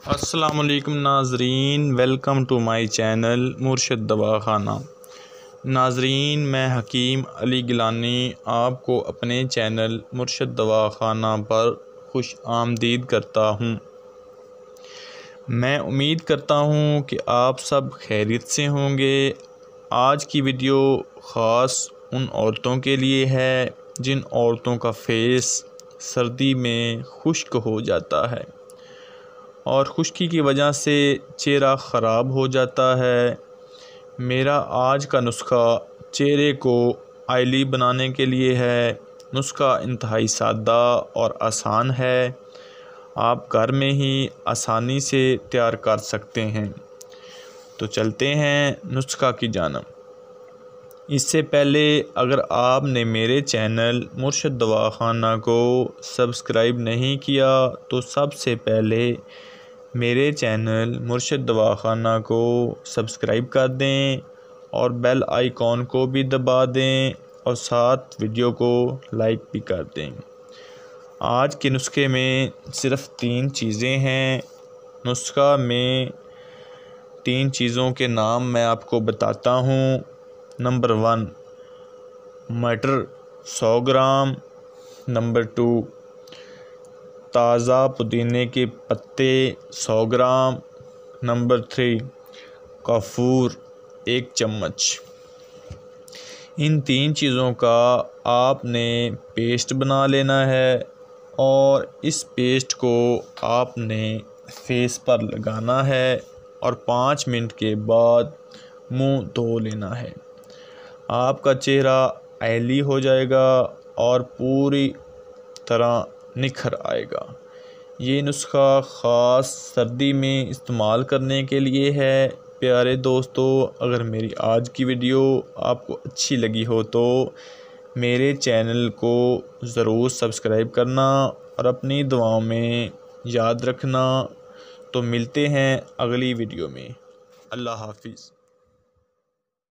अस्सलामुअलैकुम नाज़रीन, welcome to my channel मुर्शिद दवाखाना। नाज़रीन, मैं हकीम अली गिलानी आपको अपने चैनल मुर्शिद दवाखाना पर खुश आमदीद करता हूँ। मैं उम्मीद करता हूँ कि आप सब खैरियत से होंगे। आज की वीडियो ख़ास उन औरतों के लिए है जिन औरतों का फेस सर्दी में खुश्क हो जाता है और खुश्की की वजह से चेहरा ख़राब हो जाता है। मेरा आज का नुस्खा चेहरे को ऑयली बनाने के लिए है। नुस्खा इंतहाई सादा और आसान है, आप घर में ही आसानी से तैयार कर सकते हैं। तो चलते हैं नुस्खा की जानिब। इससे पहले अगर आपने मेरे चैनल मुर्शिद दवाखाना को सब्सक्राइब नहीं किया तो सबसे पहले मेरे चैनल मुर्शिद दवाखाना को सब्सक्राइब कर दें और बेल आइकॉन को भी दबा दें और साथ वीडियो को लाइक भी कर दें। आज के नुस्खे में सिर्फ़ 3 चीज़ें हैं। नुस्खा में 3 चीज़ों के नाम मैं आपको बताता हूँ। नंबर 1 मटर 100 ग्राम। नंबर 2 ताज़ा पुदीने के पत्ते 100 ग्राम। नंबर 3 कपूर 1 चम्मच। इन 3 चीज़ों का आपने पेस्ट बना लेना है और इस पेस्ट को आपने फेस पर लगाना है और 5 मिनट के बाद मुंह धो लेना है। आपका चेहरा ऑयली हो जाएगा और पूरी तरह निखर आएगा। ये नुस्खा ख़ास सर्दी में इस्तेमाल करने के लिए है। प्यारे दोस्तों, अगर मेरी आज की वीडियो आपको अच्छी लगी हो तो मेरे चैनल को ज़रूर सब्सक्राइब करना और अपनी दुआओं में याद रखना। तो मिलते हैं अगली वीडियो में। अल्लाह हाफिज़।